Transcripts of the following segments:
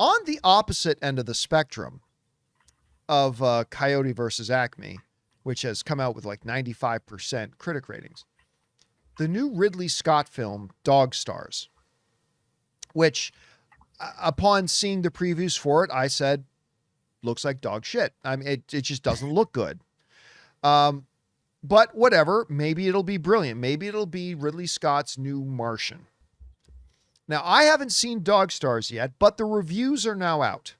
On the opposite end of the spectrum of Coyote versus Acme, which has come out with like 95% critic ratings, the new Ridley Scott film, Dog Stars, which upon seeing the previews for it, I said, looks like dog shit. I mean, it just doesn't look good. But whatever, maybe it'll be brilliant. Maybe it'll be Ridley Scott's new Martian. Now, I haven't seen Dog Stars yet, but the reviews are now out.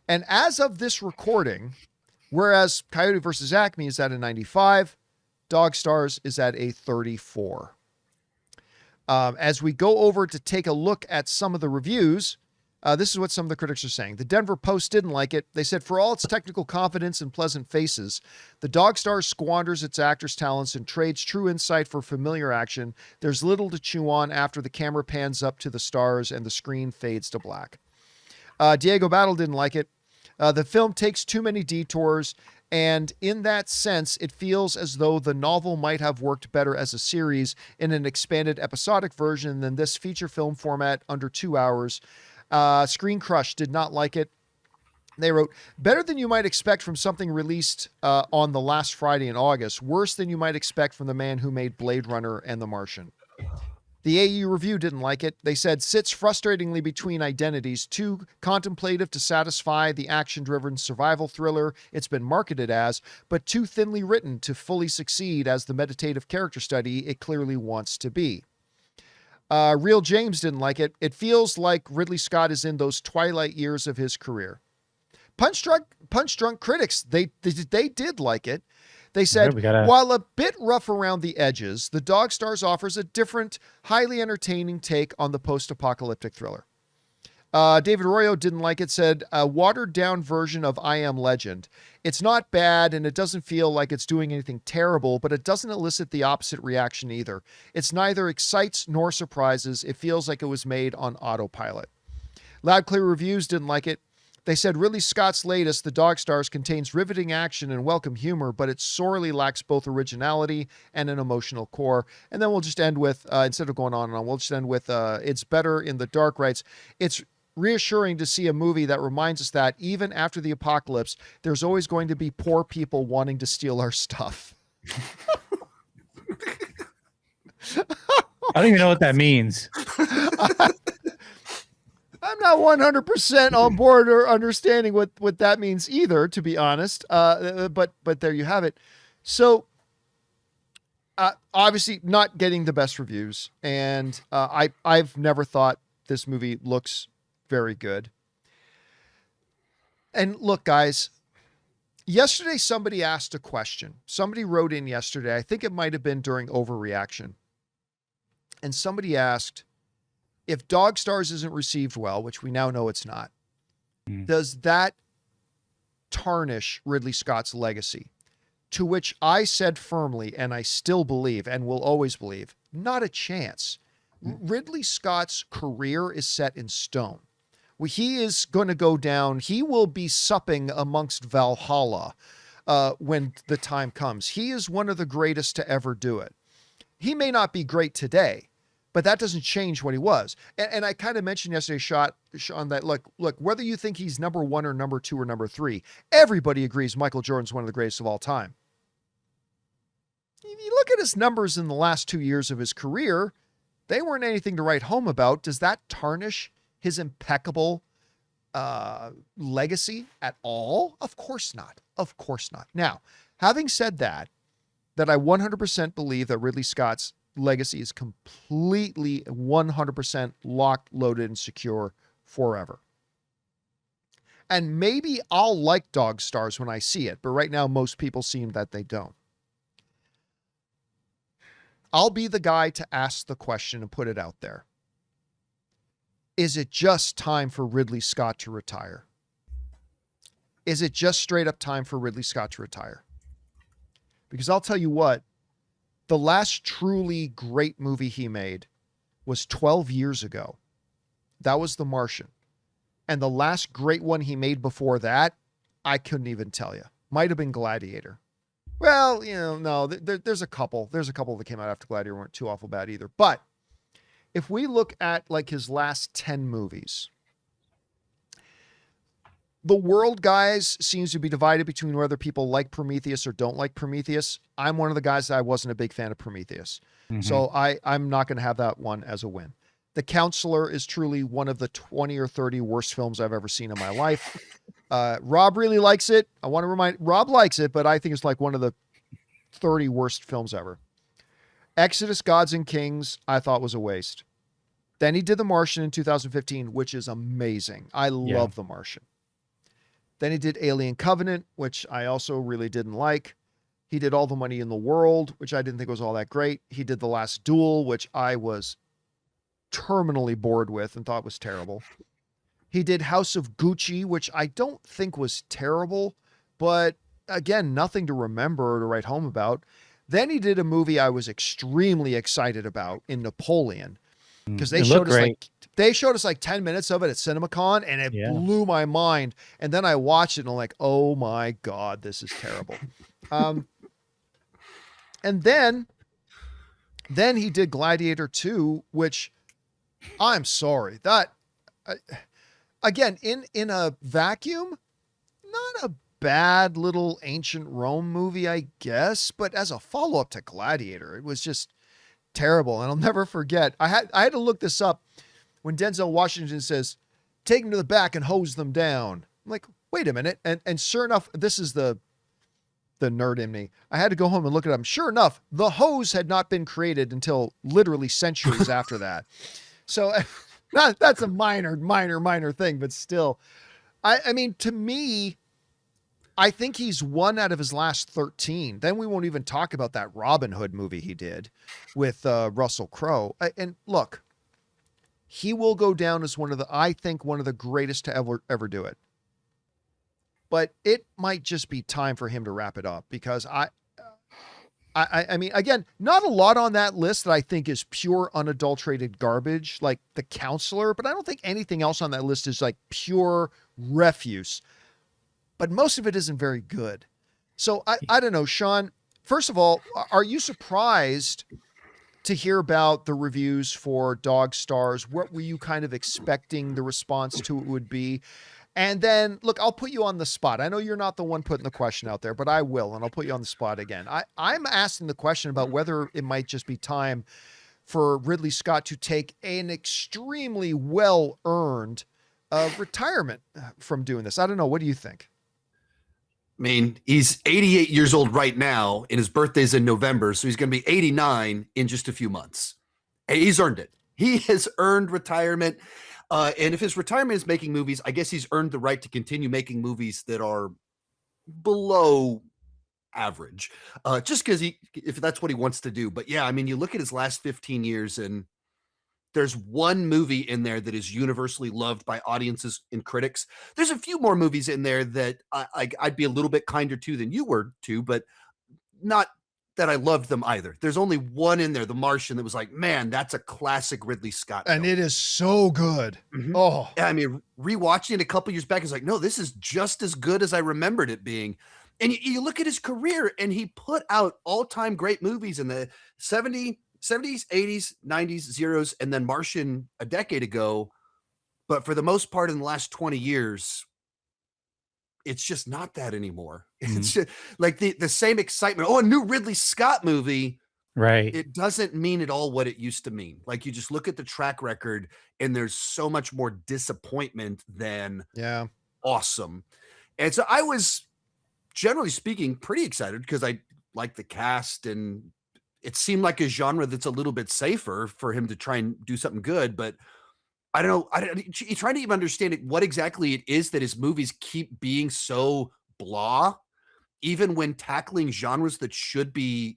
And as of this recording, whereas Coyote versus Acme is at a 95, Dog Stars is at a 34. As we go over to take a look at some of the reviews, this is what some of the critics are saying. The Denver Post didn't like it. They said, for all its technical confidence and pleasant faces, the Dog Stars squanders its actors' talents and trades true insight for familiar action. There's little to chew on after the camera pans up to the stars and the screen fades to black. Diego Battle didn't like it. The film takes too many detours, and in that sense, it feels as though the novel might have worked better as a series in an expanded episodic version than this feature film format under 2 hours. Screen Crush did not like it. They wrote, better than you might expect from something released on the last Friday in August, worse than you might expect from the man who made Blade Runner and The Martian. The AU Review didn't like it. They said, sits frustratingly between identities, too contemplative to satisfy the action-driven survival thriller it's been marketed as, but too thinly written to fully succeed as the meditative character study it clearly wants to be. Real James didn't like it. It feels like Ridley Scott is in those twilight years of his career. Punch Drunk critics, they did like it. They said, while a bit rough around the edges, the Dog Stars offers a different, highly entertaining take on the post-apocalyptic thriller. David Arroyo didn't like it, said, a watered-down version of I Am Legend. It's not bad, and it doesn't feel like it's doing anything terrible, but it doesn't elicit the opposite reaction either. It's neither excites nor surprises. It feels like it was made on autopilot. Loud Clear Reviews didn't like it. They said Ridley Scott's latest, The Dog Stars, contains riveting action and welcome humor, but it sorely lacks both originality and an emotional core. And then we'll just end with, instead of going on and on, we'll just end with, it's better in the dark. Writes, it's reassuring to see a movie that reminds us that even after the apocalypse, there's always going to be poor people wanting to steal our stuff. I don't even know what that means. I'm not 100% on board or understanding what that means either, to be honest. But there you have it. So obviously not getting the best reviews. And I've never thought this movie looks very good. And look, guys, yesterday somebody asked a question. Somebody wrote in yesterday, I think it might have been during Overreaction. And somebody asked, if Dog Stars isn't received well, which we now know it's not, does that tarnish Ridley Scott's legacy? To which I said firmly, and I still believe and will always believe, not a chance. Ridley Scott's career is set in stone. He is going to go down. He will be supping amongst Valhalla when the time comes. He is one of the greatest to ever do it. He may not be great today, but that doesn't change what he was. And I kind of mentioned yesterday, Sean, that look, whether you think he's number one or number two or number three, everybody agrees Michael Jordan's one of the greatest of all time. If you look at his numbers in the last 2 years of his career, they weren't anything to write home about. Does that tarnish his impeccable legacy at all? Of course not. Of course not. Now, having said that I 100% believe that Ridley Scott's legacy is completely 100% locked, loaded, and secure forever. And maybe I'll like Dog Stars when I see it, but right now most people seem that they don't. I'll be the guy to ask the question and put it out there. Is it just time for Ridley Scott to retire? Is it just straight up time for Ridley Scott to retire? Because I'll tell you what, the last truly great movie he made was 12 years ago. That was The Martian. And the last great one he made before that, I couldn't even tell you. Might have been Gladiator. Well, no, there's a couple. There's a couple that came out after Gladiator weren't too awful bad either. But if we look at like his last 10 movies, The world, guys, seems to be divided between whether people like Prometheus or don't like Prometheus. I'm one of the guys that I wasn't a big fan of Prometheus. So I'm not going to have that one as a win. The Counselor is truly one of the 20 or 30 worst films I've ever seen in my life. Rob really likes it. I want to remind Rob likes it, but I think it's like one of the 30 worst films ever. Exodus, Gods and Kings, I thought was a waste. Then he did The Martian in 2015, which is amazing. I love The Martian. Then he did Alien Covenant, which I also really didn't like. He did All the Money in the World, which I didn't think was all that great. He did The Last Duel, which I was terminally bored with and thought was terrible. He did House of Gucci, which I don't think was terrible, but again, nothing to remember or to write home about. Then he did a movie I was extremely excited about in Napoleon, because they showed us like 10 minutes of it at CinemaCon, and it blew my mind. And then I watched it and I'm like, oh my God, this is terrible. And then he did Gladiator 2, which I'm sorry, that again, in a vacuum, not a bad little ancient Rome movie, I guess, but as a follow-up to Gladiator, it was just terrible. And I'll never forget, I had to look this up when Denzel Washington says, "Take them to the back and hose them down." I'm like, wait a minute. And sure enough, this is the nerd in me. I had to go home and look it up. Sure enough, the hose had not been created until literally centuries after that. So that's a minor thing, but still, I mean, to me, I think he's one out of his last 13. Then we won't even talk about that Robin Hood movie he did with Russell Crowe. And look, he will go down as one of the greatest to ever do it. But it might just be time for him to wrap it up, because I mean, again, not a lot on that list that I think is pure unadulterated garbage, like The Counselor, but I don't think anything else on that list is like pure refuse. But most of it isn't very good. So I don't know, Sean, first of all, are you surprised to hear about the reviews for Dog Stars? What were you kind of expecting the response to it would be? And then, look, I'll put you on the spot. I know you're not the one putting the question out there, but I will, and I'll put you on the spot again. I'm asking the question about whether it might just be time for Ridley Scott to take an extremely well-earned retirement from doing this. I don't know. What do you think? I mean, he's 88 years old right now, and his birthday's in November, so he's going to be 89 in just a few months. And he's earned it. He has earned retirement. And if his retirement is making movies, I guess he's earned the right to continue making movies that are below average, just because if that's what he wants to do. But yeah, I mean, you look at his last 15 years, and there's one movie in there that is universally loved by audiences and critics. There's a few more movies in there that I'd be a little bit kinder to than you were to, but not that I loved them either. There's only one in there, The Martian, that was like, man, that's a classic Ridley Scott film. And it is so good. Mm-hmm. Oh, yeah, I mean, rewatching it a couple years back, it's like, no, this is just as good as I remembered it being. And you look at his career, and he put out all-time great movies in the 70s, 80s, 90s, zeros, and then Martian a decade ago. But for the most part, in the last 20 years, it's just not that anymore. It's just like the same excitement. Oh, a new Ridley Scott movie. Right. It doesn't mean at all what it used to mean. Like, you just look at the track record, and there's so much more disappointment than awesome. And so I was, generally speaking, pretty excited because I like the cast, and it seemed like a genre that's a little bit safer for him to try and do something good. But I don't know. You trying to even understand what exactly it is that his movies keep being so blah, even when tackling genres that should be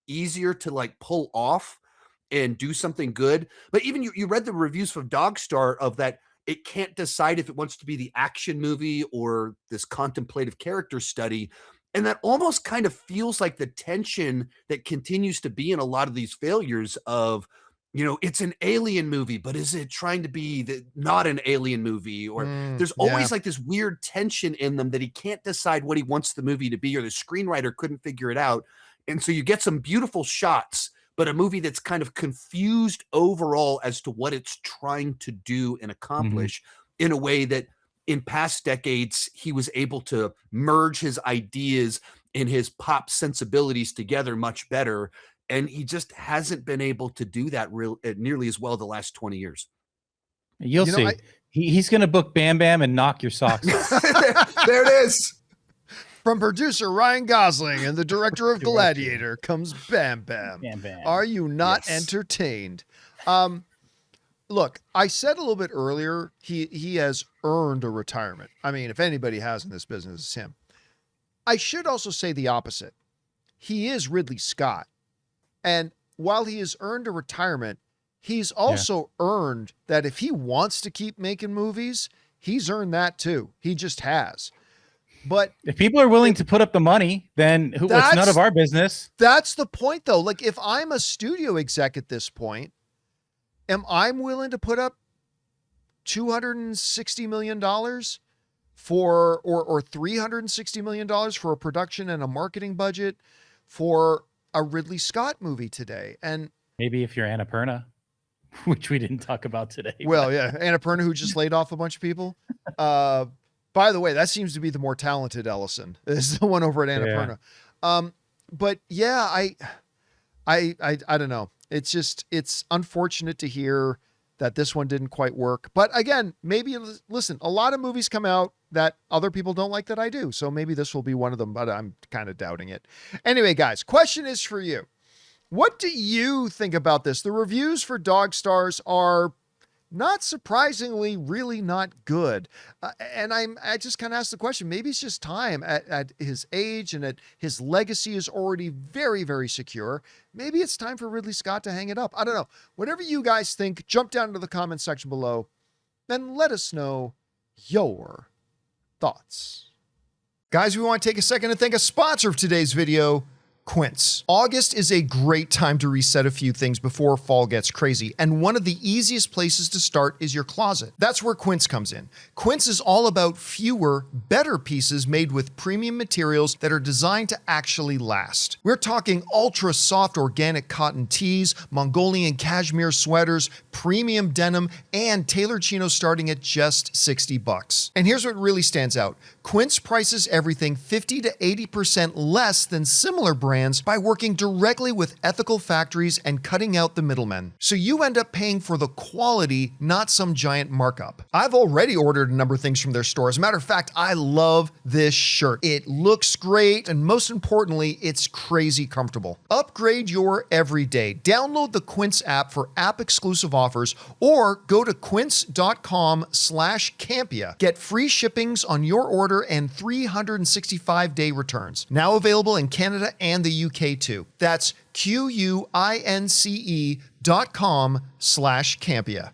easier to like pull off and do something good. But even you read the reviews from Dogstar of that. It can't decide if it wants to be the action movie or this contemplative character study. And that almost kind of feels like the tension that continues to be in a lot of these failures of, you know, it's an alien movie, but is it trying to be not an alien movie? Or there's always like this weird tension in them that he can't decide what he wants the movie to be, or the screenwriter couldn't figure it out. And so you get some beautiful shots, but a movie that's kind of confused overall as to what it's trying to do and accomplish in a way that in past decades, he was able to merge his ideas and his pop sensibilities together much better. And he just hasn't been able to do that nearly as well the last 20 years. You'll see. He's going to book Bam Bam and knock your socks off. There it is. From producer Ryan Gosling and the director of Gladiator comes Bam Bam. Bam Bam. Are you not entertained? Look, I said a little bit earlier, he has earned a retirement. I mean, if anybody has in this business, it's him. I should also say the opposite. He is Ridley Scott. And while he has earned a retirement, he's also earned that if he wants to keep making movies, he's earned that too. He just has. But if people are willing to put up the money, then it's none of our business. That's the point, though. Like, if I'm a studio exec at this point, am I willing to put up $260 million for, or $360 million for a production and a marketing budget for a Ridley Scott movie today? And maybe if you're Annapurna, which we didn't talk about today. Well, yeah, Annapurna, who just laid off a bunch of people. By the way, that seems to be the more talented Ellison, is the one over at Annapurna. Yeah. But yeah, I don't know. It's just, it's unfortunate to hear that this one didn't quite work. But again, maybe, listen, a lot of movies come out that other people don't like that I do. So maybe this will be one of them, but I'm kind of doubting it. Anyway, guys, question is for you. What do you think about this? The reviews for Dog Stars are, not surprisingly, really not good. And I just kind of asked the question, maybe it's just time at his age and at his legacy is already very, very secure. Maybe it's time for Ridley Scott to hang it up. I don't know. Whatever you guys think, jump down into the comment section below, then let us know your thoughts. Guys, we want to take a second to thank a sponsor of today's video, Quince. August is a great time to reset a few things before fall gets crazy, and one of the easiest places to start is your closet. That's where Quince comes in. Quince is all about fewer, better pieces made with premium materials that are designed to actually last. We're talking ultra soft organic cotton tees, Mongolian cashmere sweaters, premium denim, and tailored chinos starting at just $60. And here's what really stands out. Quince prices everything 50 to 80% less than similar brands by working directly with ethical factories and cutting out the middlemen. So you end up paying for the quality, not some giant markup. I've already ordered a number of things from their store. As a matter of fact, I love this shirt. It looks great, and most importantly, it's crazy comfortable. Upgrade your everyday. Download the Quince app for app-exclusive offers, or go to quince.com/Campea. Get free shippings on your order and 365-day returns. Now available in Canada and the UK too. That's QUINCE.com/Campea.